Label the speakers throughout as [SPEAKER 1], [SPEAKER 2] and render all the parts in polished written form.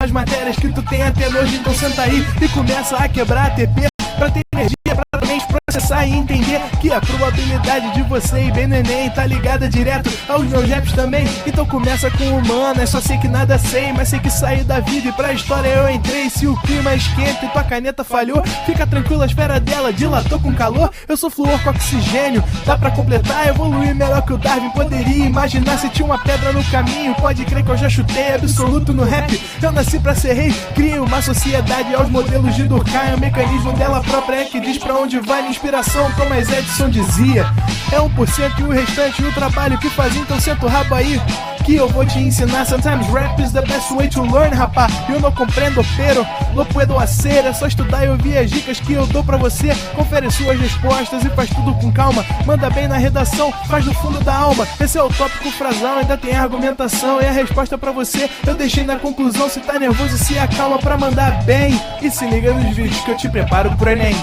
[SPEAKER 1] as matérias que tu tem até hoje, então senta aí e começa a quebrar ATP pra ter energia pra mente processar e entender que a probabilidade de você ir bem no Enem tá ligada direto aos meus raps também. Então começa com humanas, só sei que nada sei, mas sei que saí da vida e pra história eu entrei. Se o clima esquenta e tua caneta falhou, fica tranquilo, a esfera dela dilatou com calor. Eu sou flúor com oxigênio, dá pra completar, evoluir melhor que o Darwin poderia imaginar. Se tinha uma pedra no caminho, pode crer que eu já chutei absoluto no rap. Eu nasci pra ser rei, criei uma sociedade aos modelos de Durkheim. O mecanismo dela própria é que diz pra onde vai minha inspiração, Thomas Edison dizia. É 1% e o restante o trabalho que fazia, então senta o rabo aí que eu vou te ensinar. Sometimes rap is the best way to learn, rapá. Eu não compreendo, pero não puedo hacer. É só estudar e ouvir as dicas que eu dou pra você. Confere suas respostas e faz tudo com calma. Manda bem na redação, faz do fundo da alma. Esse é o tópico frasal, ainda tem argumentação. E a resposta pra você eu deixei na conclusão. Se tá nervoso, se acalma pra mandar bem. E se liga nos vídeos que eu te preparo pro Enem.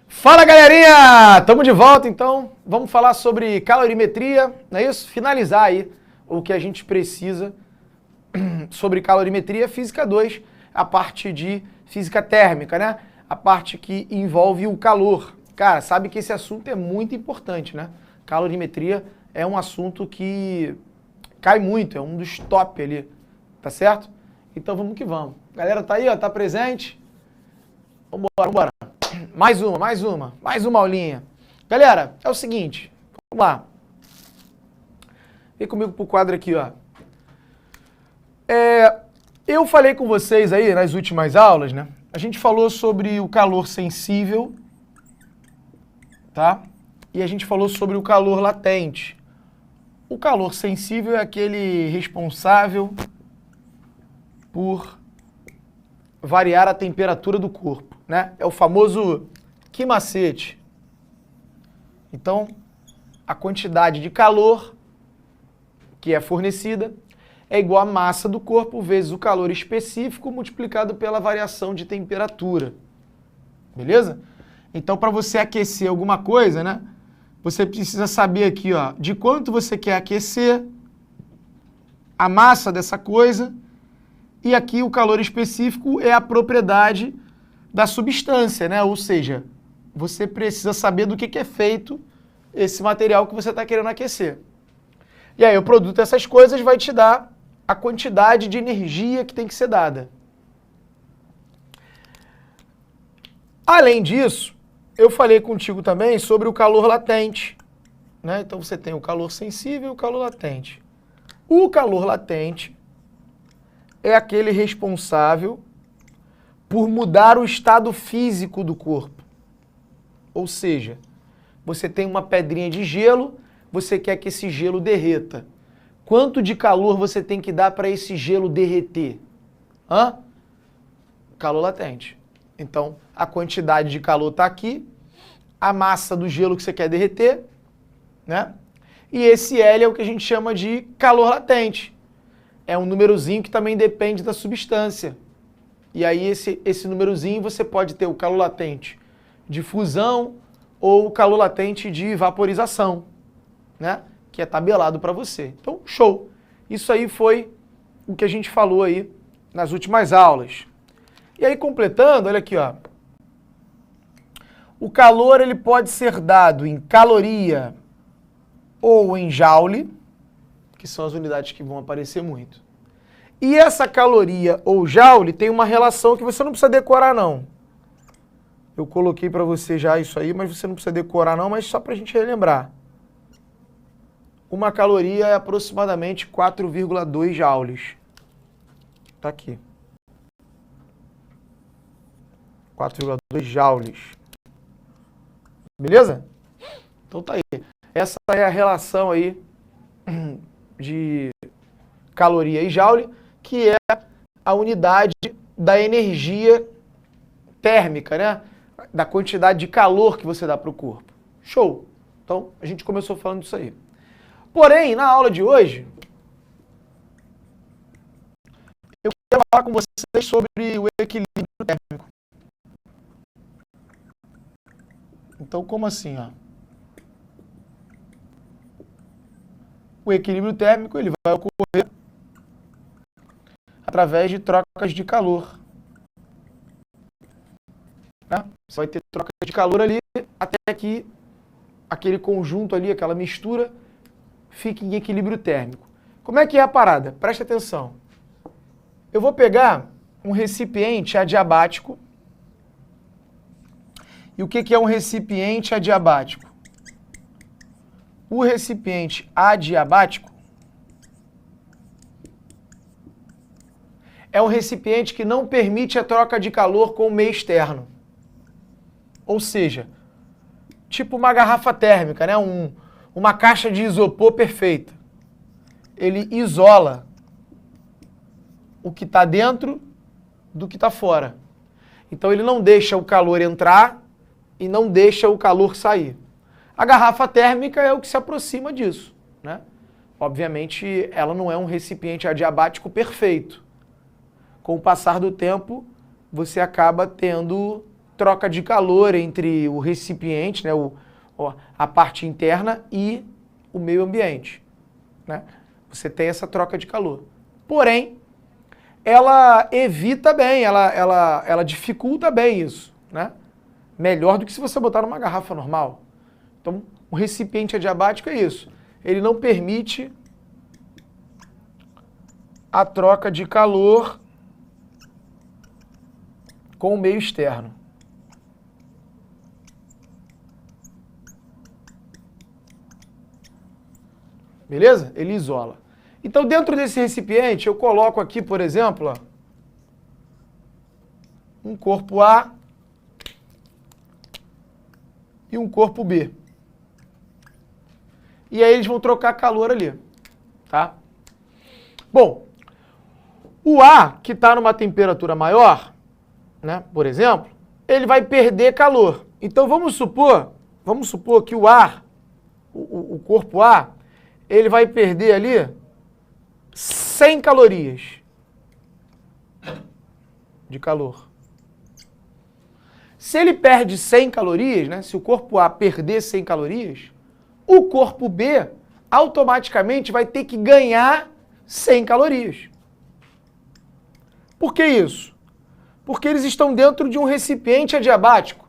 [SPEAKER 1] Fala, galerinha! Tamo de volta, então. Vamos falar sobre calorimetria, não é isso? Finalizar aí o que a gente precisa sobre calorimetria. Física 2, a parte de física térmica, né? A parte que envolve o calor. Cara, sabe que esse assunto é muito importante, né? Calorimetria é um assunto que cai muito, é um dos top ali, tá certo? Então vamos que vamos. Galera tá aí, ó, tá presente? Vambora. Mais uma aulinha. Galera, é o seguinte, vamos lá. Vem comigo pro quadro aqui, ó. Eu falei com vocês aí nas últimas aulas, né? A gente falou sobre o calor sensível, tá? E a gente falou sobre o calor latente. O calor sensível é aquele responsável por variar a temperatura do corpo, né? É o famoso que macete. Então, a quantidade de calor que é fornecida é igual à massa do corpo vezes o calor específico multiplicado pela variação de temperatura. Beleza? Então, para você aquecer alguma coisa, né? Você precisa saber aqui, ó, de quanto você quer aquecer, a massa dessa coisa, e aqui o calor específico é a propriedade da substância, né? Ou seja, você precisa saber do que é feito esse material que você está querendo aquecer. E aí o produto dessas coisas vai te dar a quantidade de energia que tem que ser dada. Além disso, eu falei contigo também sobre o calor latente, né? Então você tem o calor sensível e o calor latente. O calor latente é aquele responsável por mudar o estado físico do corpo. Ou seja, você tem uma pedrinha de gelo, você quer que esse gelo derreta. Quanto de calor você tem que dar para esse gelo derreter? Calor latente. Então, a quantidade de calor está aqui, a massa do gelo que você quer derreter, né? E esse L é o que a gente chama de calor latente. É um númerozinho que também depende da substância. E aí esse númerozinho você pode ter o calor latente de fusão ou o calor latente de vaporização, né? Que é tabelado para você. Então, show! Isso aí foi o que a gente falou aí nas últimas aulas. E aí, completando, olha aqui, ó. O calor ele pode ser dado em caloria ou em joule, que são as unidades que vão aparecer muito. E essa caloria ou joule tem uma relação que você não precisa decorar, não. Eu coloquei para você já isso aí, mas você não precisa decorar, não, mas só para a gente relembrar. Uma caloria é aproximadamente 4,2 joules. Tá aqui. 4,2 joules. Beleza? Então tá aí. Essa é a relação aí de caloria e joule, que é a unidade da energia térmica, né? Da quantidade de calor que você dá para o corpo. Show! Então, a gente começou falando disso aí. Porém, na aula de hoje, eu quero falar com vocês sobre o equilíbrio térmico.
[SPEAKER 2] Então, como assim, ó? O equilíbrio térmico ele vai ocorrer através de trocas de calor. Né? Você vai ter troca de calor ali até que aquele conjunto ali, aquela mistura, fique em equilíbrio térmico. Como é que é a parada? Presta atenção. Eu vou pegar um recipiente adiabático. E o que é um recipiente adiabático? O recipiente adiabático é um recipiente que não permite a troca de calor com o meio externo. Ou seja, tipo uma garrafa térmica, né? Uma caixa de isopor perfeita. Ele isola o que está dentro do que está fora. Então ele não deixa o calor entrar e não deixa o calor sair. A garrafa térmica é o que se aproxima disso, né? Obviamente, ela não é um recipiente adiabático perfeito. Com o passar do tempo, você acaba tendo troca de calor entre o recipiente, né, a parte interna e o meio ambiente, né? Você tem essa troca de calor. Porém, ela evita bem, ela dificulta bem isso, né? Melhor do que se você botar numa garrafa normal. Então, o recipiente adiabático é isso. Ele não permite a troca de calor com o meio externo. Beleza? Ele isola. Então, dentro desse recipiente, eu coloco aqui, por exemplo, ó, um corpo A e um corpo B. E aí eles vão trocar calor ali, tá? Bom, o A, que está numa temperatura maior, né, por exemplo, ele vai perder calor. Então vamos supor que o ar, o corpo A, ele vai perder ali 100 calorias de calor. Se ele perde 100 calorias, né, se o corpo A perder 100 calorias, o corpo B automaticamente vai ter que ganhar 100 calorias. Por que isso? Porque eles estão dentro de um recipiente adiabático.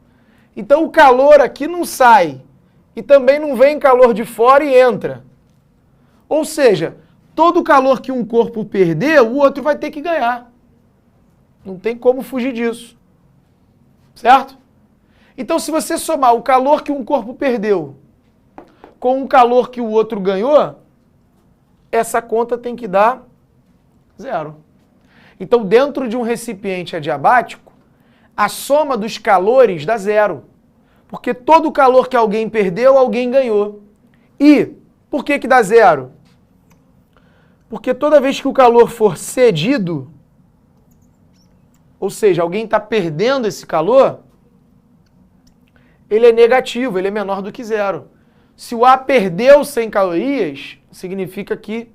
[SPEAKER 2] Então o calor aqui não sai e também não vem calor de fora e entra. Ou seja, todo o calor que um corpo perder, o outro vai ter que ganhar. Não tem como fugir disso. Certo? Então, se você somar o calor que um corpo perdeu com o calor que o outro ganhou, essa conta tem que dar zero. Então, dentro de um recipiente adiabático, a soma dos calores dá zero. Porque todo o calor que alguém perdeu, alguém ganhou. E por que dá zero? Porque toda vez que o calor for cedido, ou seja, alguém está perdendo esse calor, ele é negativo, ele é menor do que zero. Se o A perdeu 100 calorias, significa que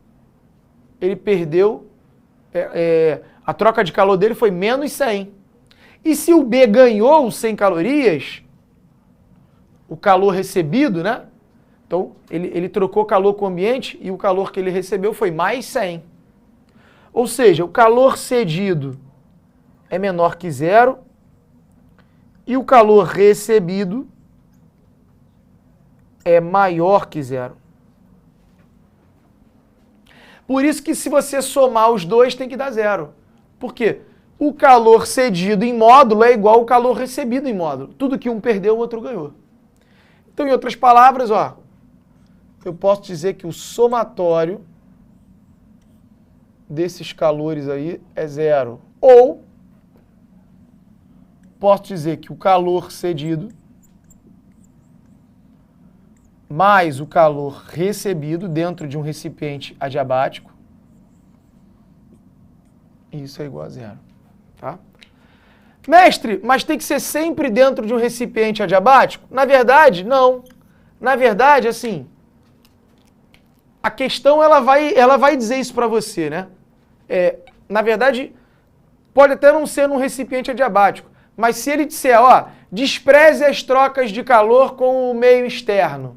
[SPEAKER 2] ele perdeu, a troca de calor dele foi menos 100. E se o B ganhou 100 calorias, o calor recebido, né? Então, ele trocou calor com o ambiente e o calor que ele recebeu foi mais 100. Ou seja, o calor cedido é menor que zero e o calor recebido é maior que zero. Por isso que se você somar os dois tem que dar zero. Por quê? O calor cedido em módulo é igual ao calor recebido em módulo. Tudo que um perdeu, o outro ganhou. Então, em outras palavras, ó, eu posso dizer que o somatório desses calores aí é zero. Ou posso dizer que o calor cedido mais o calor recebido dentro de um recipiente adiabático, isso é igual a zero, tá? Mestre, mas tem que ser sempre dentro de um recipiente adiabático? Na verdade, não. Na verdade, assim, a questão ela vai dizer isso para você, né? Na verdade, pode até não ser num recipiente adiabático, mas se ele disser, ó, Despreze as trocas de calor com o meio externo.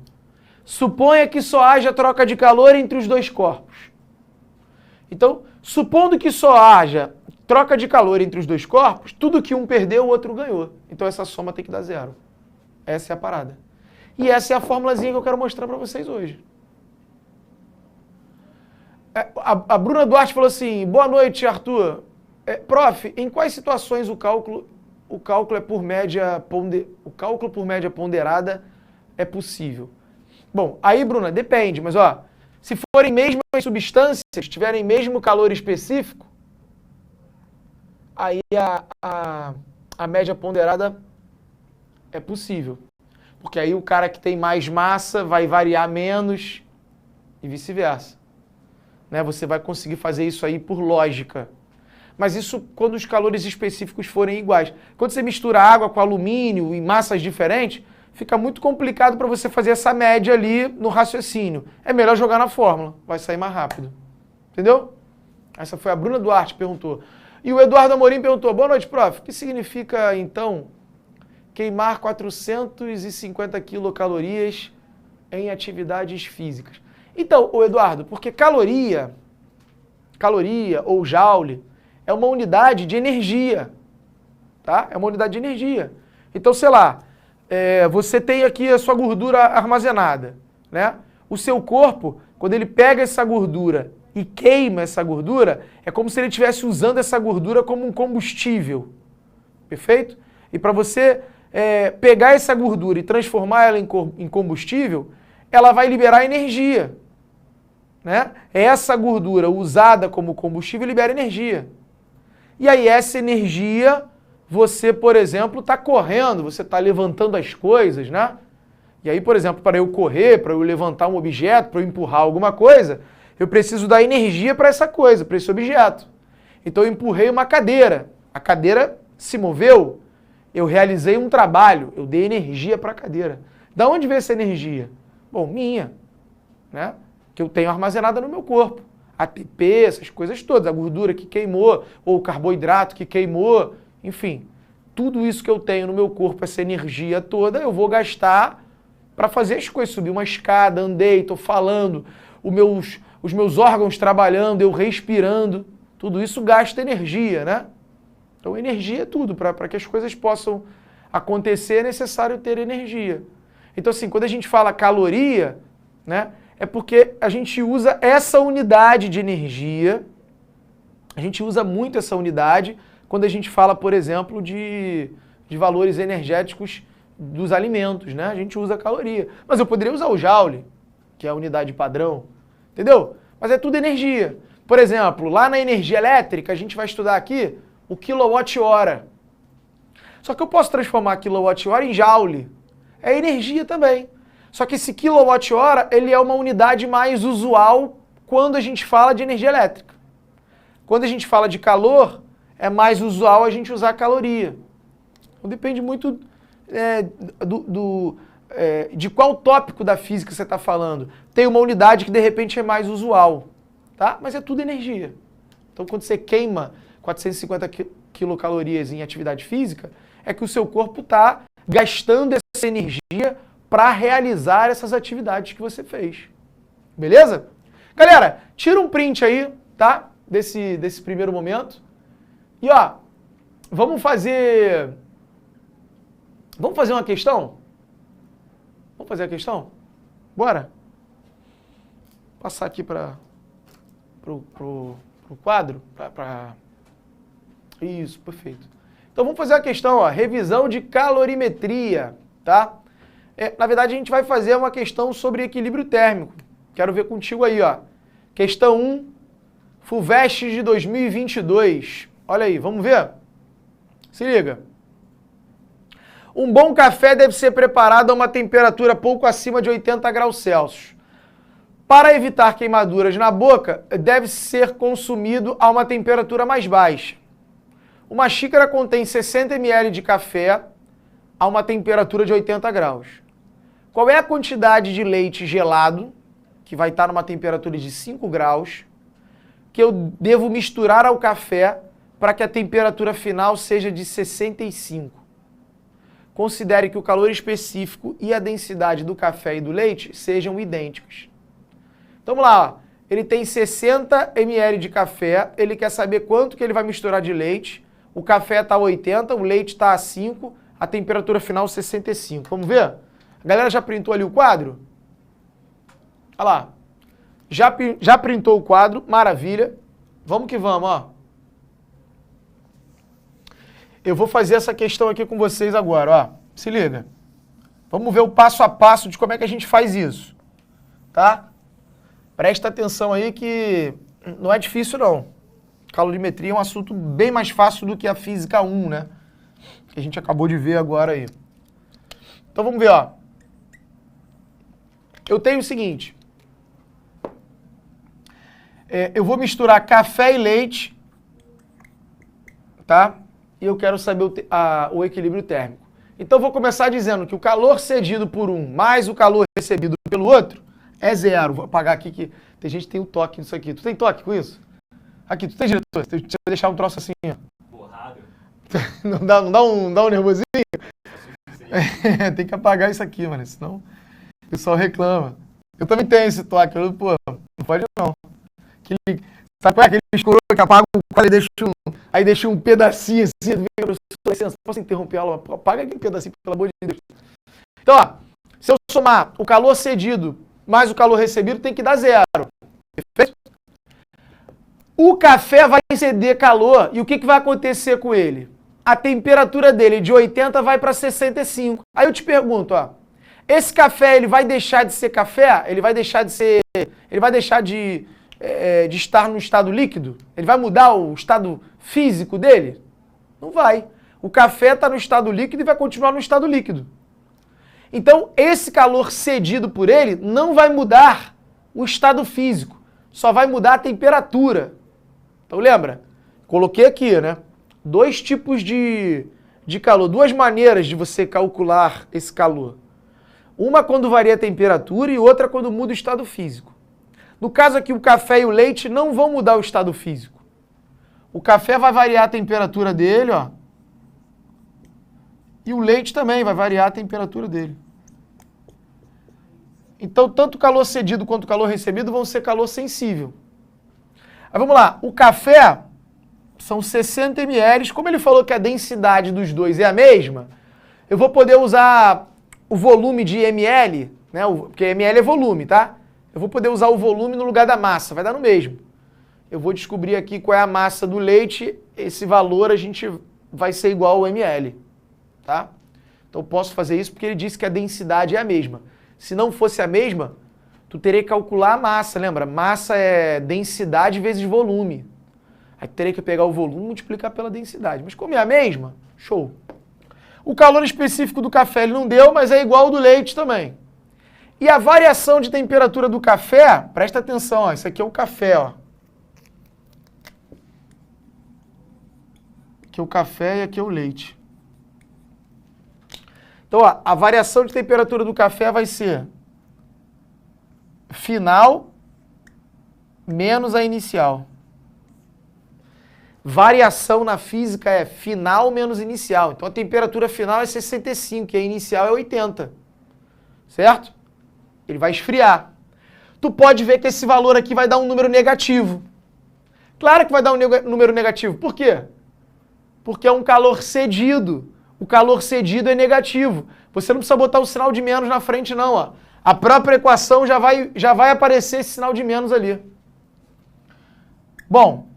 [SPEAKER 2] Suponha que só haja troca de calor entre os dois corpos. Então, supondo que só haja troca de calor entre os dois corpos, tudo que um perdeu, o outro ganhou. Então essa soma tem que dar zero. Essa é a parada. E essa é a formulazinha que eu quero mostrar para vocês hoje. A Bruna Duarte falou assim, boa noite, Arthur. Prof, em quais situações o cálculo por média ponderada é possível? Bom, aí, Bruna, depende, mas ó, se forem mesmas substâncias, tiverem mesmo calor específico, aí a média ponderada é possível. Porque aí o cara que tem mais massa vai variar menos e vice-versa. Né? Você vai conseguir fazer isso aí por lógica. Mas isso quando os calores específicos forem iguais. Quando você mistura água com alumínio em massas diferentes, fica muito complicado para você fazer essa média ali no raciocínio. É melhor jogar na fórmula, vai sair mais rápido. Entendeu? Essa foi a Bruna Duarte que perguntou. E o Eduardo Amorim perguntou, boa noite, prof. O que significa, então, queimar 450 quilocalorias em atividades físicas? Então, Eduardo, porque caloria ou joule, é uma unidade de energia, tá? É uma unidade de energia. Então, sei lá, você tem aqui a sua gordura armazenada, né? O seu corpo, quando ele pega essa gordura e queima essa gordura, é como se ele estivesse usando essa gordura como um combustível, perfeito? E para você pegar essa gordura e transformar ela em combustível, ela vai liberar energia, né? Essa gordura usada como combustível libera energia. E aí essa energia, você, por exemplo, está correndo, você está levantando as coisas, né? E aí, por exemplo, para eu correr, para eu levantar um objeto, para eu empurrar alguma coisa, eu preciso dar energia para essa coisa, para esse objeto. Então eu empurrei uma cadeira, a cadeira se moveu, eu realizei um trabalho, eu dei energia para a cadeira. Da onde veio essa energia? Bom, minha, né? Que eu tenho armazenada no meu corpo. ATP, essas coisas todas, a gordura que queimou, ou o carboidrato que queimou, enfim. Tudo isso que eu tenho no meu corpo, essa energia toda, eu vou gastar para fazer as coisas. Subir uma escada, andei, estou falando, os meus órgãos trabalhando, eu respirando, tudo isso gasta energia, né? Então energia é tudo, para que as coisas possam acontecer é necessário ter energia. Então assim, quando a gente fala caloria, né? É porque a gente usa essa unidade de energia, a gente usa muito essa unidade quando a gente fala, por exemplo, de valores energéticos dos alimentos, né? A gente usa caloria. Mas eu poderia usar o joule, que é a unidade padrão, entendeu? Mas é tudo energia. Por exemplo, lá na energia elétrica, a gente vai estudar aqui o quilowatt-hora. Só que eu posso transformar quilowatt-hora em joule. É energia também. Só que esse quilowatt-hora, ele é uma unidade mais usual quando a gente fala de energia elétrica. Quando a gente fala de calor, é mais usual a gente usar caloria. Então depende muito de qual tópico da física você está falando. Tem uma unidade que de repente é mais usual, tá? Mas é tudo energia. Então quando você queima 450 quilocalorias em atividade física, é que o seu corpo está gastando essa energia para realizar essas atividades que você fez. Beleza? Galera, tira um print aí, tá? Desse primeiro momento. E ó, vamos fazer uma questão? Vamos fazer a questão? Bora? Passar aqui para o quadro. Isso, perfeito. Então vamos fazer a questão, ó, revisão de calorimetria, tá? Na verdade, a gente vai fazer uma questão sobre equilíbrio térmico. Quero ver contigo aí, ó. Questão 1, FUVEST de 2022. Olha aí, vamos ver? Se liga. Um bom café deve ser preparado a uma temperatura pouco acima de 80 graus Celsius. Para evitar queimaduras na boca, deve ser consumido a uma temperatura mais baixa. Uma xícara contém 60 ml de café a uma temperatura de 80 graus. Qual é a quantidade de leite gelado, que vai estar numa temperatura de 5 graus, que eu devo misturar ao café para que a temperatura final seja de 65? considere que o calor específico e a densidade do café e do leite sejam idênticos. Então vamos lá, ó. Ele tem 60 ml de café, ele quer saber quanto que ele vai misturar de leite. O café está a 80, o leite está a 5, a temperatura final 65. Vamos ver? A galera já printou ali o quadro? Olha lá. Já printou o quadro, maravilha. Vamos que vamos, ó. Eu vou fazer essa questão aqui com vocês agora, ó. Se liga. Vamos ver o passo a passo de como é que a gente faz isso, tá? Presta atenção aí que não é difícil não. Calorimetria é um assunto bem mais fácil do que a física 1, né? Que a gente acabou de ver agora aí. Então vamos ver, ó. Eu tenho o seguinte. Eu vou misturar café e leite, tá? E eu quero saber o equilíbrio térmico. Então eu vou começar dizendo que o calor cedido por um mais o calor recebido pelo outro é zero. Vou apagar aqui que tem gente que tem o toque nisso aqui. Tu tem toque com isso? Aqui, tu tem, diretor? Deixa eu deixar um troço assim, ó.
[SPEAKER 3] Porrada.
[SPEAKER 2] Não dá um nervosinho? Tem que apagar isso aqui, mano, senão o pessoal reclama. Eu também tenho esse toque, pô, não pode não. Sabe qual é aquele escuro que apaga o quadro e deixa um pedacinho assim, licença, posso interromper a aula? Apaga aquele pedacinho, pelo amor de Deus. Então, ó, se eu somar o calor cedido mais o calor recebido, tem que dar zero. Perfeito? O café vai ceder calor e o que vai acontecer com ele? A temperatura dele de 80 vai para 65. Aí eu te pergunto, ó, esse café ele vai deixar de ser café? Ele vai deixar de estar no estado líquido? Ele vai mudar o estado físico dele? Não vai. O café está no estado líquido e vai continuar no estado líquido. Então, esse calor cedido por ele não vai mudar o estado físico, só vai mudar a temperatura. Então, lembra? Coloquei aqui, né? Dois tipos de calor, duas maneiras de você calcular esse calor. Uma quando varia a temperatura e outra quando muda o estado físico. No caso aqui, o café e o leite não vão mudar o estado físico. O café vai variar a temperatura dele, ó. E o leite também vai variar a temperatura dele. Então, tanto o calor cedido quanto o calor recebido vão ser calor sensível. Aí vamos lá, o café são 60 ml, como ele falou que a densidade dos dois é a mesma, eu vou poder usar o volume de ml, né? Porque ml é volume, tá? Eu vou poder usar o volume no lugar da massa, vai dar no mesmo. Eu vou descobrir aqui qual é a massa do leite, esse valor a gente vai ser igual ao ml, tá? Então eu posso fazer isso porque ele disse que a densidade é a mesma. Se não fosse a mesma, tu teria que calcular a massa, lembra? Massa é densidade vezes volume. Aí tu teria que pegar o volume e multiplicar pela densidade. Mas como é a mesma, show. O calor específico do café ele não deu, mas é igual ao do leite também. E a variação de temperatura do café, presta atenção, ó, isso aqui é o café, ó. Aqui é o café e aqui é o leite. Então, ó, a variação de temperatura do café vai ser final menos a inicial. Variação na física é final menos inicial. Então, a temperatura final é 65 e a inicial é 80. Certo? Ele vai esfriar. Tu pode ver que esse valor aqui vai dar um número negativo. Claro que vai dar um número negativo. Por quê? Porque é um calor cedido. O calor cedido é negativo. Você não precisa botar o sinal de menos na frente, não. Ó. A própria equação já vai aparecer esse sinal de menos ali. Bom,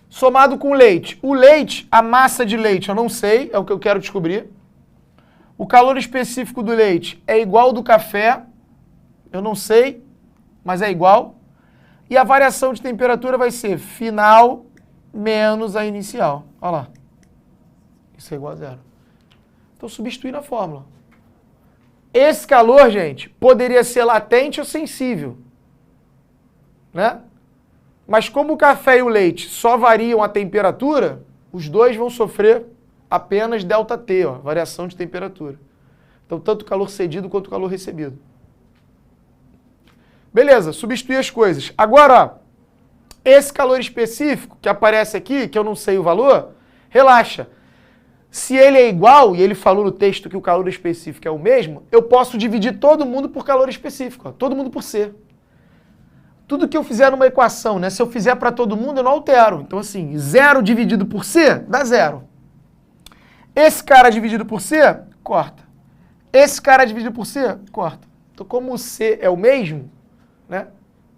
[SPEAKER 2] somado com o leite. O leite, a massa de leite, eu não sei, é o que eu quero descobrir. O calor específico do leite é igual ao do café, eu não sei, mas é igual. E a variação de temperatura vai ser final menos a inicial. Olha lá. Isso é igual a zero. Então, substituir na fórmula. Esse calor, gente, poderia ser latente ou sensível. Né? Mas como o café e o leite só variam a temperatura, os dois vão sofrer apenas ΔT, ó, variação de temperatura. Então, tanto o calor cedido quanto o calor recebido. Beleza, substituir as coisas. Agora, ó, esse calor específico que aparece aqui, que eu não sei o valor, relaxa. Se ele é igual, e ele falou no texto que o calor específico é o mesmo, eu posso dividir todo mundo por calor específico, ó, todo mundo por C. Tudo que eu fizer numa equação, né? Se eu fizer para todo mundo, eu não altero. Então, assim, 0 dividido por C dá 0. Esse cara dividido por C, corta. Esse cara dividido por C, corta. Então, como o C é o mesmo, né?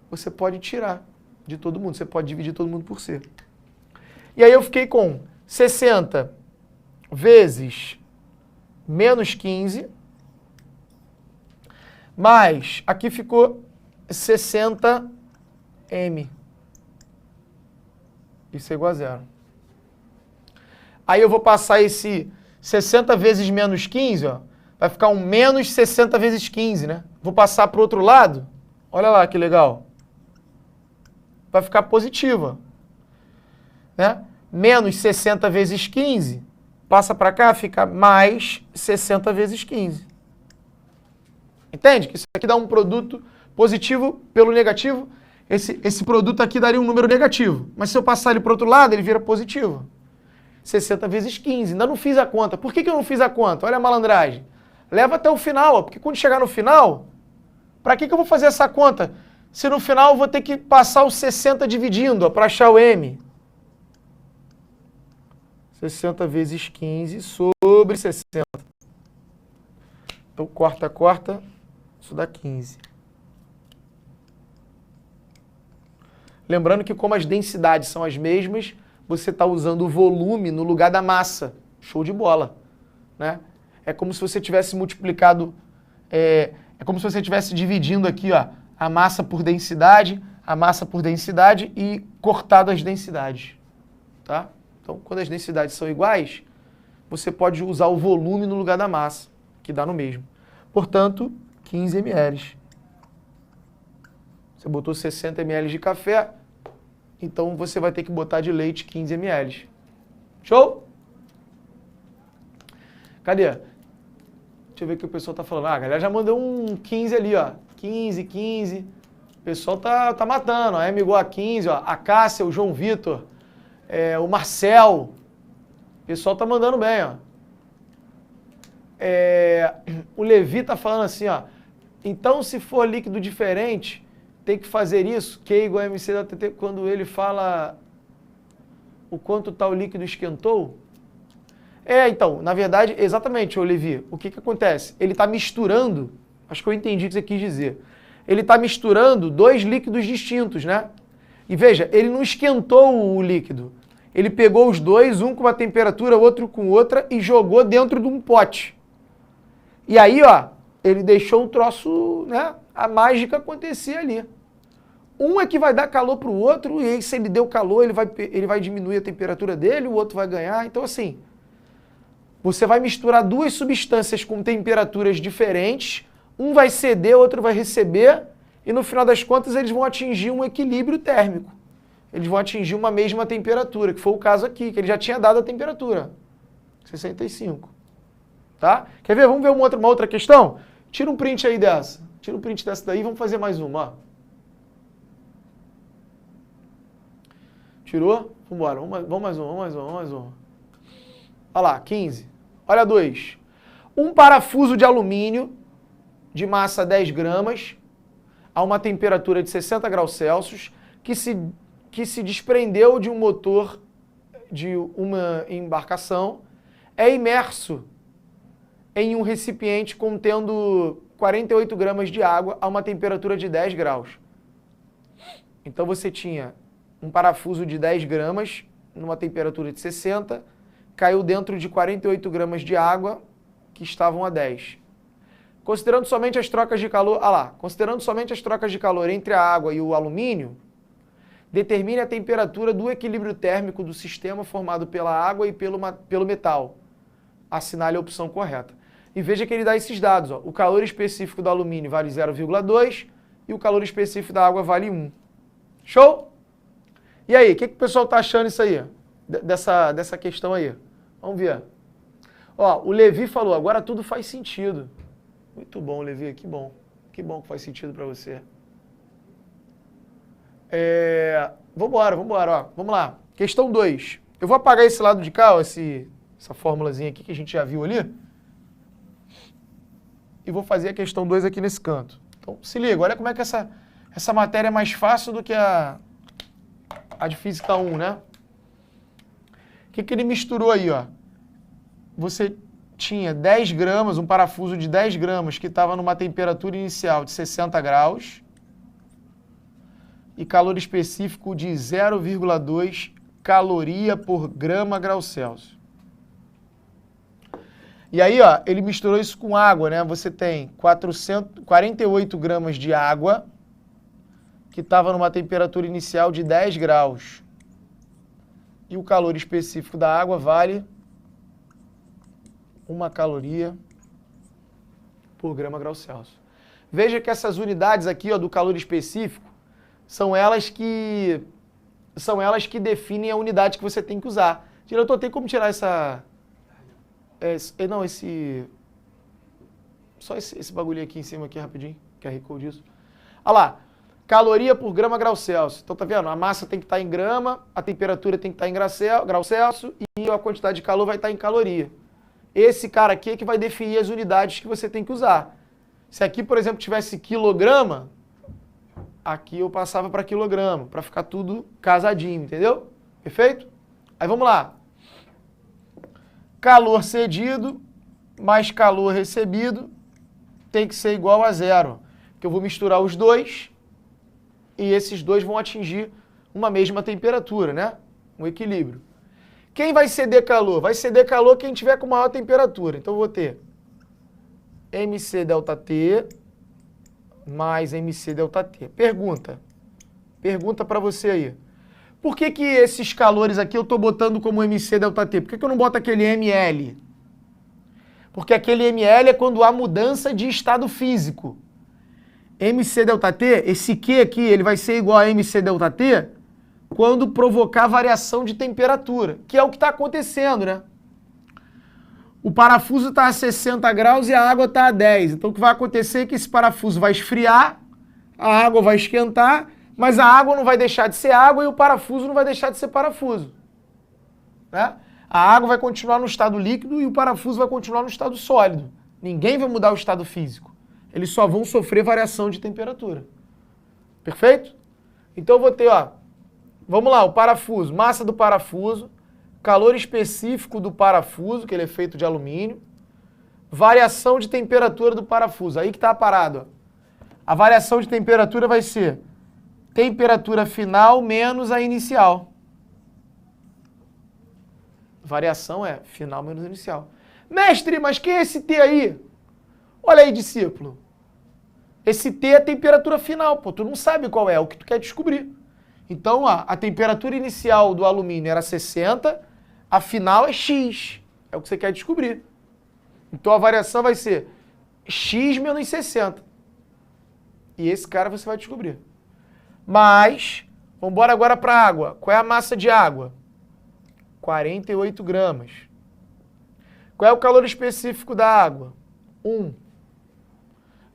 [SPEAKER 2] Você pode tirar de todo mundo. Você pode dividir todo mundo por C. E aí eu fiquei com 60 vezes menos 15, mais, aqui ficou 60M. Isso é igual a 0. Aí eu vou passar esse 60 vezes menos 15, ó, vai ficar um menos 60 vezes 15, né? Vou passar para o outro lado, olha lá que legal. Vai ficar positiva, né? Menos 60 vezes 15, passa para cá, fica mais 60 vezes 15. Entende? Que isso aqui dá um produto positivo pelo negativo. Esse produto aqui daria um número negativo. Mas se eu passar ele para o outro lado, ele vira positivo. 60 vezes 15. Ainda não fiz a conta. Por que eu não fiz a conta? Olha a malandragem. Leva até o final, ó, porque quando chegar no final, para que eu vou fazer essa conta? Se no final eu vou ter que passar o 60 dividindo para achar o M. 60 vezes 15 sobre 60. Então, corta, corta, isso dá 15. Lembrando que como as densidades são as mesmas, você está usando o volume no lugar da massa. Show de bola, né? É como se você tivesse multiplicado, é como se você estivesse dividindo aqui, ó, a massa por densidade e cortado as densidades, tá? Então, quando as densidades são iguais, você pode usar o volume no lugar da massa, que dá no mesmo. Portanto, 15 ml. Você botou 60 ml de café, então você vai ter que botar de leite 15 ml. Show? Cadê? Deixa eu ver o que o pessoal tá falando. Ah, a galera já mandou um 15 ali, ó. 15, 15. O pessoal tá matando, ó. M igual a 15, ó. A Cássia, o João Vitor, o Marcel. O pessoal tá mandando bem, ó. O Levi tá falando assim, ó. Então, se for líquido diferente, tem que fazer isso, Q igual a MC da TT, quando ele fala o quanto tal líquido esquentou? Então, na verdade, exatamente, Levi, o que acontece? Ele está misturando, acho que eu entendi o que você quis dizer, ele está misturando dois líquidos distintos, né? E veja, ele não esquentou o líquido, ele pegou os dois, um com uma temperatura, outro com outra, e jogou dentro de um pote. E aí, ó, ele deixou um troço, né? A mágica acontecer ali. Um é que vai dar calor para o outro, e aí se ele deu calor, ele vai diminuir a temperatura dele, o outro vai ganhar. Então, assim, você vai misturar duas substâncias com temperaturas diferentes, um vai ceder, o outro vai receber, e no final das contas eles vão atingir um equilíbrio térmico. Eles vão atingir uma mesma temperatura, que foi o caso aqui, que ele já tinha dado a temperatura. 65. Tá? Quer ver? Vamos ver uma outra questão? Tira um print aí dessa. Tira um print dessa daí e vamos fazer mais uma, ó. Tirou? Vambora. Vamos mais uma. Olha lá, 15. Olha 2. Um parafuso de alumínio de massa 10 gramas a uma temperatura de 60 graus Celsius que se desprendeu de um motor de uma embarcação é imerso em um recipiente contendo 48 gramas de água a uma temperatura de 10 graus. Então você tinha um parafuso de 10 gramas numa temperatura de 60, caiu dentro de 48 gramas de água que estavam a 10. Considerando somente as trocas de calor, considerando somente as trocas de calor entre a água e o alumínio, determine a temperatura do equilíbrio térmico do sistema formado pela água e pelo metal. Assinale a opção correta. E veja que ele dá esses dados, ó. O calor específico do alumínio vale 0,2 e o calor específico da água vale 1. Show? E aí, o que o pessoal está achando isso aí? Dessa questão aí? Vamos ver. Ó, o Levi falou, agora tudo faz sentido. Muito bom, Levi, que bom. Que bom que faz sentido para você. Vambora, ó. Vamos lá. Questão 2. Eu vou apagar esse lado de cá, ó, esse essa formulazinha aqui que a gente já viu ali. E vou fazer a questão 2 aqui nesse canto. Então, se liga, olha como é que essa matéria é mais fácil do que a de Física 1, né? O que ele misturou aí, ó? Você tinha 10 gramas, um parafuso de 10 gramas que estava numa temperatura inicial de 60 graus e calor específico de 0,2 caloria por grama grau Celsius. E aí, ó, ele misturou isso com água, né? Você tem 48 gramas de água que estava numa temperatura inicial de 10 graus. E o calor específico da água vale 1 caloria por grama grau Celsius. Veja que essas unidades aqui, ó, do calor específico são elas que definem a unidade que você tem que usar. Diretor, tem como tirar só esse bagulho aqui em cima aqui rapidinho, QR Code disso. Olha lá, caloria por grama grau Celsius. Então tá vendo? A massa tem que estar em grama, a temperatura tem que estar em grau Celsius e a quantidade de calor vai estar em caloria. Esse cara aqui é que vai definir as unidades que você tem que usar. Se aqui, por exemplo, tivesse quilograma, aqui eu passava para quilograma, para ficar tudo casadinho, entendeu? Perfeito? Aí vamos lá. Calor cedido mais calor recebido tem que ser igual a 0. Que eu vou misturar os dois e esses dois vão atingir uma mesma temperatura, né? Um equilíbrio. Quem vai ceder calor? Vai ceder calor quem tiver com maior temperatura. Então eu vou ter MC delta T mais MC delta T. Pergunta para você aí. Por que esses calores aqui eu estou botando como MC delta T? Por que eu não boto aquele ML? Porque aquele ML é quando há mudança de estado físico. MC delta T, esse Q aqui, ele vai ser igual a MC delta T quando provocar variação de temperatura, que é o que está acontecendo, né? O parafuso está a 60 graus e a água está a 10. Então o que vai acontecer é que esse parafuso vai esfriar, a água vai esquentar, mas a água não vai deixar de ser água e o parafuso não vai deixar de ser parafuso. Né? A água vai continuar no estado líquido e o parafuso vai continuar no estado sólido. Ninguém vai mudar o estado físico. Eles só vão sofrer variação de temperatura. Perfeito? Então eu vou ter, ó, vamos lá, o parafuso, massa do parafuso, calor específico do parafuso, que ele é feito de alumínio, variação de temperatura do parafuso. Aí que está a parada. Ó. A variação de temperatura vai ser temperatura final menos a inicial. Variação é final menos inicial. Mestre, mas quem é esse T aí? Olha aí, discípulo. Esse T é a temperatura final, pô. Tu não sabe qual é, o que tu quer descobrir. Então, ó, a temperatura inicial do alumínio era 60, a final é X. É o que você quer descobrir. Então, a variação vai ser X menos 60. E esse cara você vai descobrir. Mas, vamos embora agora para a água. Qual é a massa de água? 48 gramas. Qual é o calor específico da água? 1.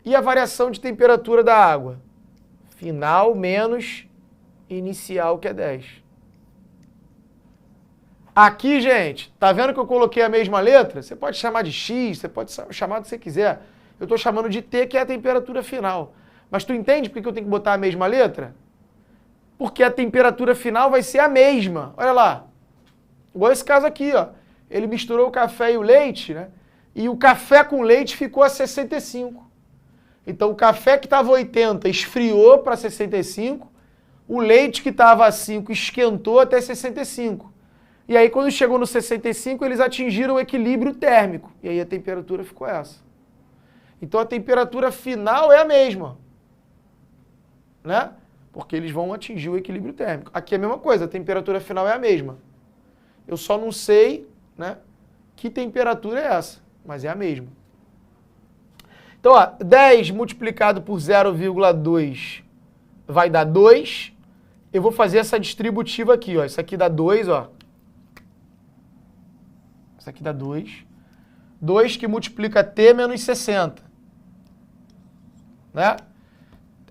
[SPEAKER 2] E a variação de temperatura da água? Final menos inicial, que é 10. Aqui, gente, tá vendo que eu coloquei a mesma letra? Você pode chamar de X, você pode chamar do que você quiser. Eu estou chamando de T, que é a temperatura final. Mas tu entende por que eu tenho que botar a mesma letra? Porque a temperatura final vai ser a mesma. Olha lá. Igual esse caso aqui, ó. Ele misturou o café e o leite, né? E o café com leite ficou a 65. Então o café que estava 80 esfriou para 65, o leite que estava a 5 esquentou até 65. E aí quando chegou no 65, eles atingiram o equilíbrio térmico. E aí a temperatura ficou essa. Então a temperatura final é a mesma. Né? Porque eles vão atingir o equilíbrio térmico. Aqui é a mesma coisa, a temperatura final é a mesma. Eu só não sei, né, que temperatura é essa, mas é a mesma. Então, ó, 10 multiplicado por 0,2 vai dar 2. Eu vou fazer essa distributiva aqui, ó. Isso aqui dá 2, ó. Isso aqui dá 2. 2 que multiplica T menos 60. Né?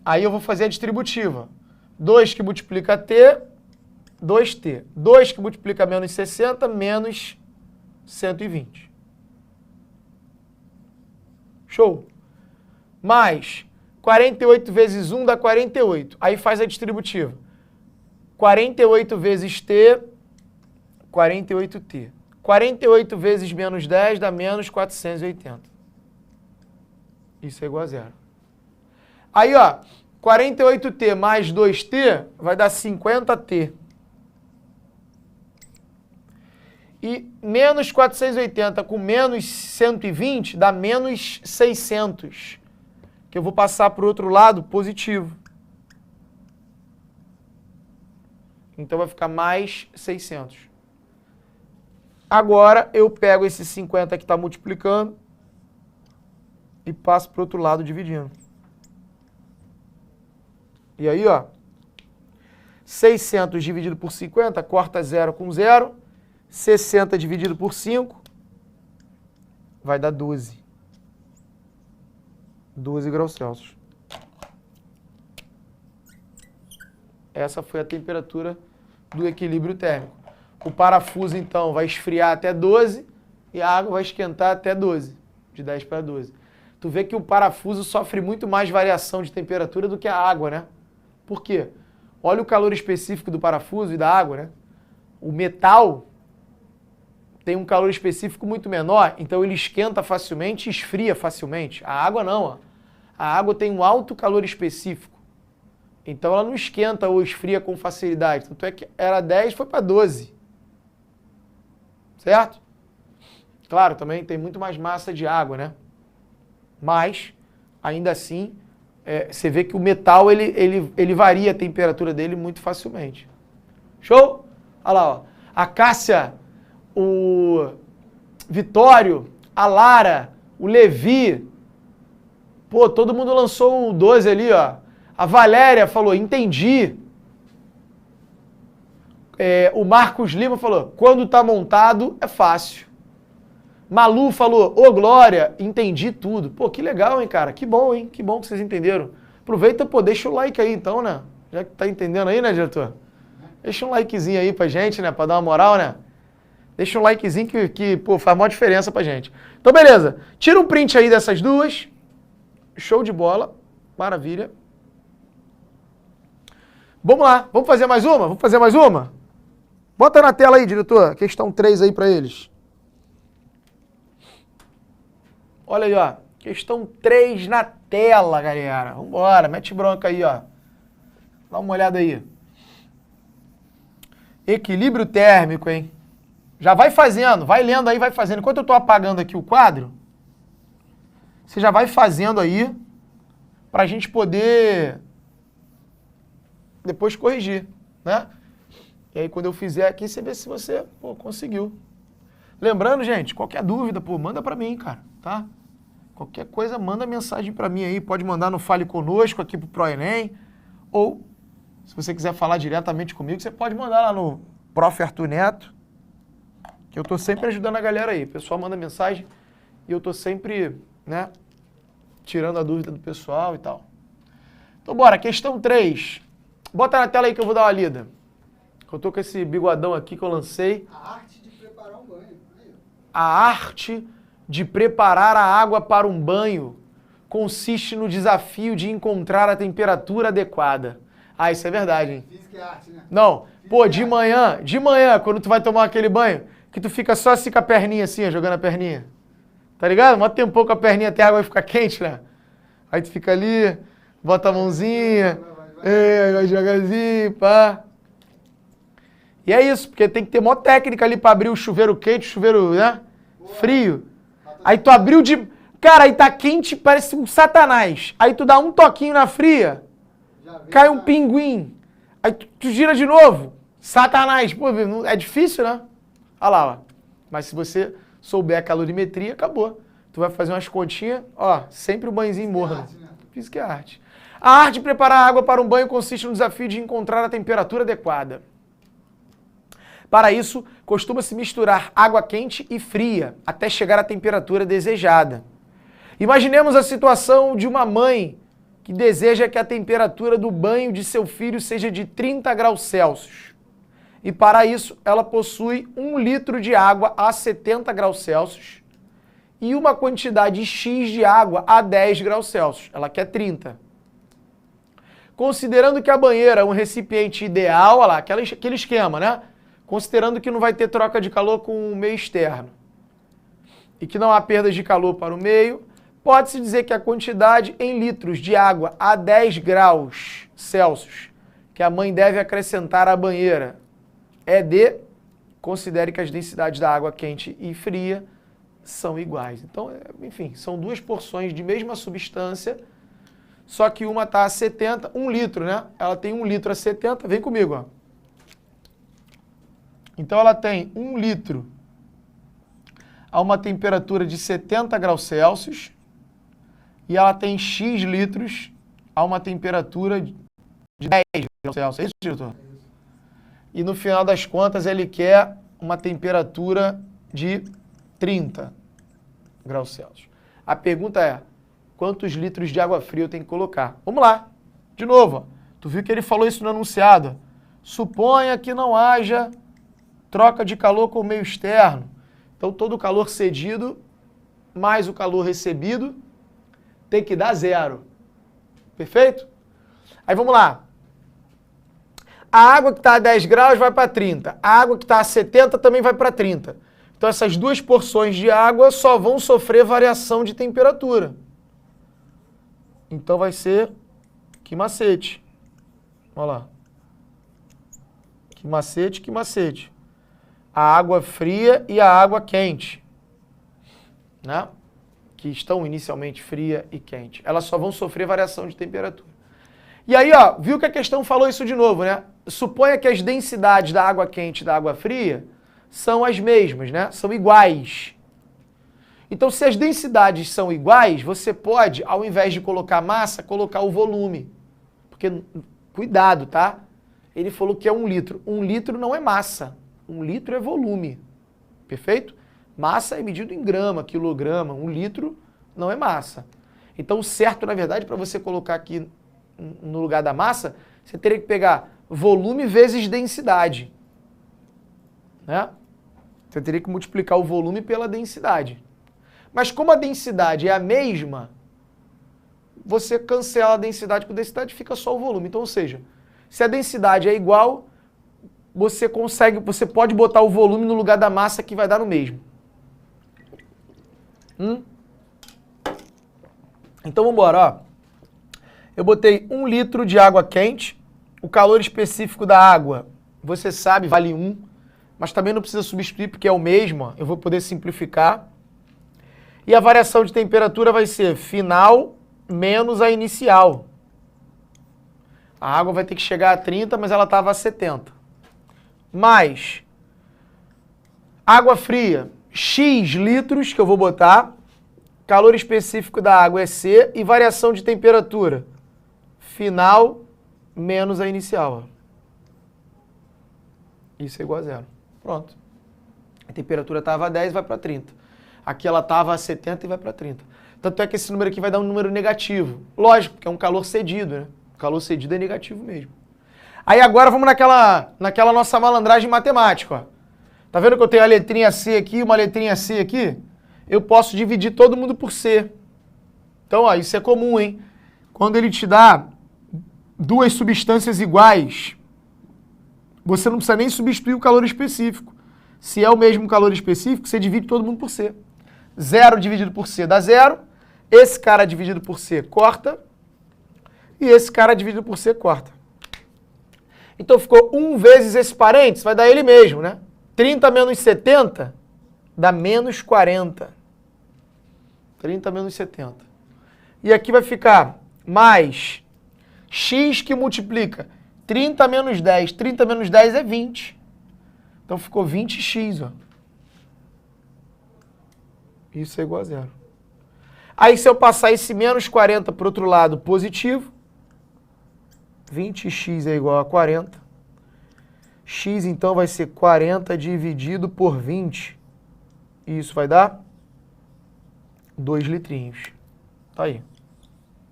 [SPEAKER 2] Aí eu vou fazer a distributiva. 2 que multiplica T, 2T. 2 que multiplica menos 60, menos 120. Show? Mais 48 vezes 1 dá 48. Aí faz a distributiva. 48 vezes T, 48T. 48 vezes menos 10 dá menos 480. Isso é igual a zero. Aí, ó, 48T mais 2T vai dar 50T. E menos 480 com menos 120 dá menos 600. Que eu vou passar para o outro lado positivo. Então vai ficar mais 600. Agora eu pego esse 50 que está multiplicando e passo para o outro lado dividindo. E aí, ó, 600 dividido por 50, corta 0 com 0. 60 dividido por 5 vai dar 12. 12 graus Celsius. Essa foi a temperatura do equilíbrio térmico. O parafuso, então, vai esfriar até 12 e a água vai esquentar até 12, de 10 para 12. Tu vê que o parafuso sofre muito mais variação de temperatura do que a água, né? Por quê? Olha o calor específico do parafuso e da água, né? O metal tem um calor específico muito menor, então ele esquenta facilmente e esfria facilmente. A água não, ó. A água tem um alto calor específico. Então ela não esquenta ou esfria com facilidade. Tanto é que era 10, foi para 12. Certo? Claro, também tem muito mais massa de água, né? Mas, ainda assim, você vê que o metal, ele varia a temperatura dele muito facilmente. Show? Olha lá, ó. A Cássia, o Vitório, a Lara, o Levi. Pô, todo mundo lançou o 12 ali, ó. A Valéria falou, entendi. O Marcos Lima falou, quando tá montado é fácil. Malu falou, ô Glória, entendi tudo. Pô, que legal, hein, cara? Que bom, hein? Que bom que vocês entenderam. Aproveita, pô, deixa o like aí então, né? Já que tá entendendo aí, né, diretor? Deixa um likezinho aí pra gente, né? Pra dar uma moral, né? Deixa um likezinho que pô, faz maior diferença pra gente. Então, beleza. Tira um print aí dessas duas. Show de bola. Maravilha. Vamos lá. Vamos fazer mais uma? Vamos fazer mais uma? Bota na tela aí, diretor. Questão 3 aí pra eles. Olha aí, ó. Questão 3 na tela, galera. Vambora. Mete bronca aí, ó. Dá uma olhada aí. Equilíbrio térmico, hein? Já vai fazendo, vai lendo aí, vai fazendo. Enquanto eu estou apagando aqui o quadro, você já vai fazendo aí para a gente poder depois corrigir, né? E aí quando eu fizer aqui, você vê se você conseguiu. Lembrando, gente, qualquer dúvida, manda para mim, cara, tá? Qualquer coisa, manda mensagem para mim aí. Pode mandar no Fale Conosco aqui pro ProEnem. Ou, se você quiser falar diretamente comigo, você pode mandar lá no Prof. Arthur Neto. Que eu tô sempre ajudando a galera aí. O pessoal manda mensagem e eu tô sempre, né, tirando a dúvida do pessoal e tal. Então bora, questão 3. Bota na tela aí que eu vou dar uma lida. Eu tô com esse bigodão aqui que eu lancei.
[SPEAKER 3] A arte de preparar um banho. Aí,
[SPEAKER 2] a arte de preparar a água para um banho consiste no desafio de encontrar a temperatura adequada. Ah, isso é verdade, hein?
[SPEAKER 3] Física é arte, né?
[SPEAKER 2] Não, pô, de manhã, quando tu vai tomar aquele banho, que tu fica só assim com a perninha assim, ó, jogando a perninha. Tá ligado? Mó tempão com a perninha até a água vai ficar quente, né? Aí tu fica ali, bota a mãozinha, vai devagarzinho, pá. E é isso, porque tem que ter mó técnica ali pra abrir o chuveiro quente, o chuveiro, né? Frio. Aí tu abriu de... Cara, aí tá quente, parece um satanás. Aí tu dá um toquinho na fria, cai um pinguim. Aí tu gira de novo, satanás. Pô, é difícil, né? Olha lá, ó. Mas se você souber a calorimetria, acabou. Tu vai fazer umas continhas, ó, sempre o banhozinho morno. Física é arte. A arte de preparar a água para um banho consiste no desafio de encontrar a temperatura adequada. Para isso, costuma-se misturar água quente e fria, até chegar à temperatura desejada. Imaginemos a situação de uma mãe que deseja que a temperatura do banho de seu filho seja de 30 graus Celsius. E para isso, ela possui 1 litro de água a 70 graus Celsius e uma quantidade X de água a 10 graus Celsius. Ela quer 30. Considerando que a banheira é um recipiente ideal, olha lá, aquele esquema, né? Considerando que não vai ter troca de calor com o meio externo e que não há perdas de calor para o meio, pode-se dizer que a quantidade em litros de água a 10 graus Celsius que a mãe deve acrescentar à banheira é de, considere que as densidades da água quente e fria são iguais. Então, enfim, são duas porções de mesma substância, só que uma está a 70, 1 litro, né? Ela tem 1 litro a 70, vem comigo, ó. Então ela tem 1 litro a uma temperatura de 70 graus Celsius e ela tem X litros a uma temperatura de 10 graus Celsius. É isso, diretor? E no final das contas ele quer uma temperatura de 30 graus Celsius. A pergunta é, quantos litros de água fria eu tenho que colocar? Vamos lá. De novo, ó. Tu viu que ele falou isso no enunciado. Suponha que não haja troca de calor com o meio externo. Então, todo o calor cedido mais o calor recebido tem que dar 0. Perfeito? Aí vamos lá. A água que está a 10 graus vai para 30. A água que está a 70 também vai para 30. Então, essas duas porções de água só vão sofrer variação de temperatura. Então, vai ser que macete. Olha lá. Que macete, que macete. A água fria e a água quente, né? Que estão inicialmente fria e quente. Elas só vão sofrer variação de temperatura. E aí, ó, viu que a questão falou isso de novo, né? Suponha que as densidades da água quente e da água fria são as mesmas, né? São iguais. Então, se as densidades são iguais, você pode, ao invés de colocar massa, colocar o volume. Porque, cuidado, tá? Ele falou que é 1 litro. 1 litro não é massa. 1 litro é volume. Perfeito? Massa é medido em grama, quilograma. 1 litro não é massa. Então, o certo, na verdade, para você colocar aqui no lugar da massa, você teria que pegar volume vezes densidade. Né? Você teria que multiplicar o volume pela densidade. Mas como a densidade é a mesma, você cancela a densidade com densidade e fica só o volume. Então, ou seja, se a densidade é igual, você pode botar o volume no lugar da massa que vai dar no mesmo. Então, vamos embora, ó. Eu botei 1 litro de água quente, o calor específico da água, você sabe, vale 1, mas também não precisa substituir porque é o mesmo, ó. Eu vou poder simplificar. E a variação de temperatura vai ser final menos a inicial. A água vai ter que chegar a 30, mas ela estava a 70. Mais água fria, X litros que eu vou botar, calor específico da água é C e variação de temperatura, final menos a inicial. Isso é igual a 0. Pronto. A temperatura estava a 10 e vai para 30. Aqui ela estava a 70 e vai para 30. Tanto é que esse número aqui vai dar um número negativo. Lógico, porque é um calor cedido, né? O calor cedido é negativo mesmo. Aí agora vamos naquela nossa malandragem matemática, ó. Tá vendo que eu tenho a letrinha C aqui, uma letrinha C aqui? Eu posso dividir todo mundo por C. Então, ó, isso é comum, hein? Quando ele te dá duas substâncias iguais, você não precisa nem substituir o calor específico. Se é o mesmo calor específico, você divide todo mundo por C. 0 dividido por C dá 0. Esse cara dividido por C corta. E esse cara dividido por C corta. Então ficou 1 vezes esse parênteses, vai dar ele mesmo, né? 30 menos 70 dá menos 40. 30 menos 70. E aqui vai ficar mais x que multiplica 30 menos 10. 30 menos 10 é 20. Então ficou 20x, ó. Isso é igual a 0. Aí se eu passar esse menos 40 para o outro lado positivo, 20x é igual a 40. X então vai ser 40 dividido por 20. E isso vai dar 2 litrinhos. Tá aí.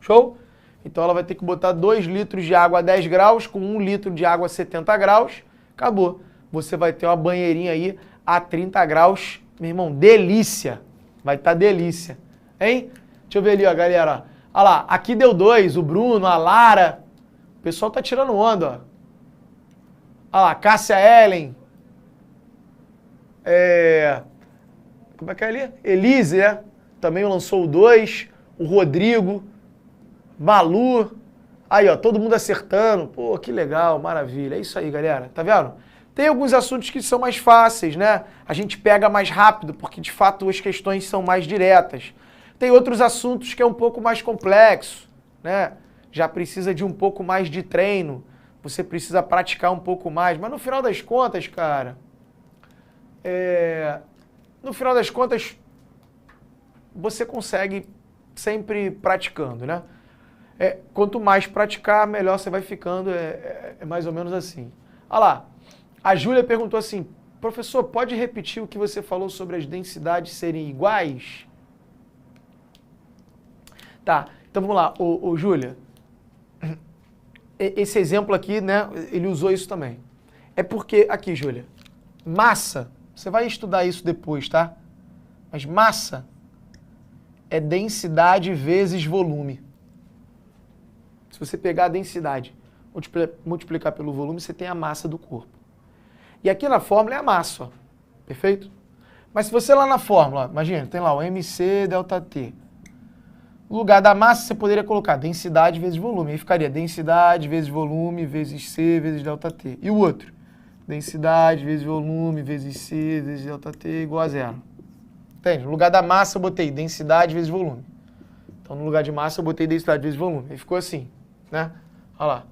[SPEAKER 2] Show? Então ela vai ter que botar 2 litros de água a 10 graus com 1 litro de água a 70 graus. Acabou. você vai ter uma banheirinha aí a 30 graus. Meu irmão, delícia. Vai estar delícia. Hein? Deixa eu ver ali, ó, galera. Olha lá, aqui deu 2, o Bruno, a Lara. O pessoal tá tirando onda, ó. Olha lá, Cássia Ellen. Como é que é ali? Elise, né? Também lançou o 2. O Rodrigo. Malu. Aí, ó, todo mundo acertando. Pô, que legal, maravilha. É isso aí, galera. Tá vendo? Tem alguns assuntos que são mais fáceis, né? A gente pega mais rápido, porque de fato as questões são mais diretas. Tem outros assuntos que é um pouco mais complexo, né? Já precisa de um pouco mais de treino. Você precisa praticar um pouco mais. Mas no final das contas, cara... No final das contas, você consegue sempre praticando, né? Quanto mais praticar, melhor você vai ficando. É mais ou menos assim. Olha lá. A Júlia perguntou assim, professor, pode repetir o que você falou sobre as densidades serem iguais? Tá, então vamos lá. Ô Júlia, esse exemplo aqui, né, ele usou isso também. É porque, aqui, Júlia, massa, você vai estudar isso depois, tá? Mas massa é densidade vezes volume. Se você pegar a densidade, multiplicar pelo volume, você tem a massa do corpo. E aqui na fórmula é a massa, ó. Perfeito? Mas se você lá na fórmula, imagina, tem lá o MC delta T. No lugar da massa, você poderia colocar densidade vezes volume. Aí ficaria densidade vezes volume vezes C vezes delta T. E o outro? Densidade vezes volume vezes C vezes delta T igual a 0. Entende? No lugar da massa, eu botei densidade vezes volume. Então, no lugar de massa, eu botei densidade vezes volume. Aí ficou assim, né? Olha lá.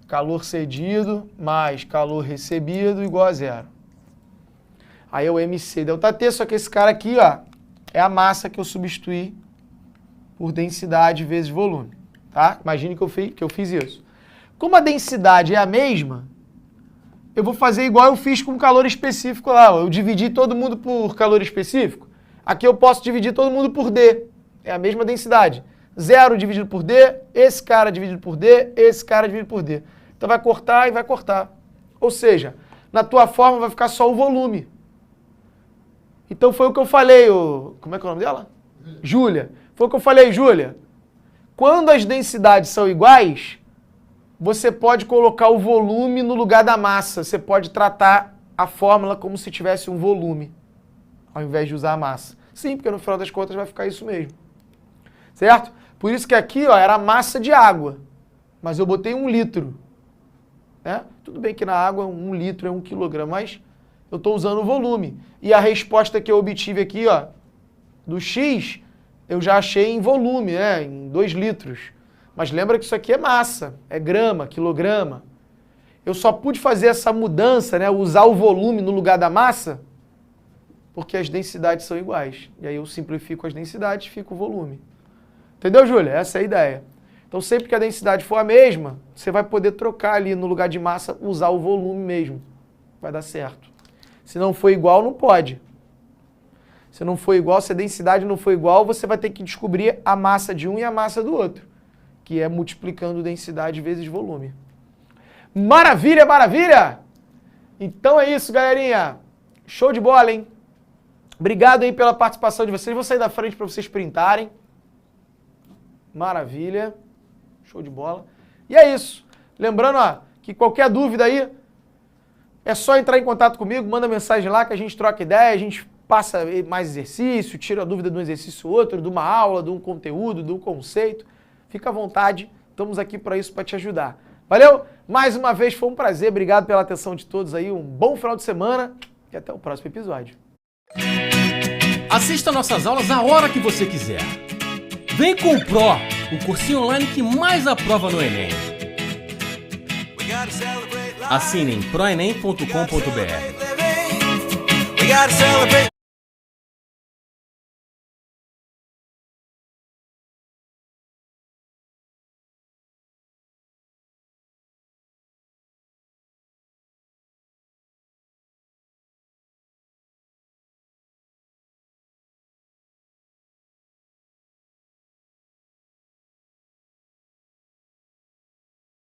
[SPEAKER 2] Calor cedido mais calor recebido igual a 0. Aí é o MC delta T, só que esse cara aqui, ó, é a massa que eu substituí por densidade vezes volume, tá? Imagine que eu fiz isso. Como a densidade é a mesma, eu vou fazer igual eu fiz com calor específico lá. Ó. Eu dividi todo mundo por calor específico. Aqui eu posso dividir todo mundo por D. É a mesma densidade. 0 dividido por D, esse cara dividido por D, esse cara dividido por D. Então vai cortar e vai cortar. Ou seja, na tua forma vai ficar só o volume. Então foi o que eu falei, como é que é o nome dela? Júlia. Foi o que eu falei, Júlia. Quando as densidades são iguais, você pode colocar o volume no lugar da massa. Você pode tratar a fórmula como se tivesse um volume, ao invés de usar a massa. Sim, porque no final das contas vai ficar isso mesmo. Certo? Por isso que aqui, ó, era massa de água. Mas eu botei 1 litro. Né? Tudo bem que na água 1 litro é 1 quilograma, mas eu estou usando o volume. E a resposta que eu obtive aqui, ó, do X, eu já achei em volume, né? Em 2 litros. Mas lembra que isso aqui é massa, é grama, quilograma. Eu só pude fazer essa mudança, né? Usar o volume no lugar da massa, porque as densidades são iguais. E aí eu simplifico as densidades e fica o volume. Entendeu, Júlia? Essa é a ideia. Então, sempre que a densidade for a mesma, você vai poder trocar ali no lugar de massa, usar o volume mesmo. Vai dar certo. Se não for igual, não pode. Se não for igual, se a densidade não for igual, você vai ter que descobrir a massa de um e a massa do outro, que é multiplicando densidade vezes volume. Maravilha, maravilha! Então é isso, galerinha. Show de bola, hein? Obrigado aí pela participação de vocês. Vou sair da frente para vocês printarem. Maravilha. Show de bola. E é isso. Lembrando, ó, que qualquer dúvida aí, é só entrar em contato comigo, manda mensagem lá que a gente troca ideia, a gente passa mais exercício, tira a dúvida de um exercício ou outro, de uma aula, de um conteúdo, de um conceito. Fica à vontade, estamos aqui para isso, para te ajudar. Valeu? Mais uma vez foi um prazer, obrigado pela atenção de todos aí, um bom final de semana e até o próximo episódio.
[SPEAKER 4] Assista nossas aulas a hora que você quiser. Vem com o Pro, o cursinho online que mais aprova no Enem. Assinem proenem.com.br.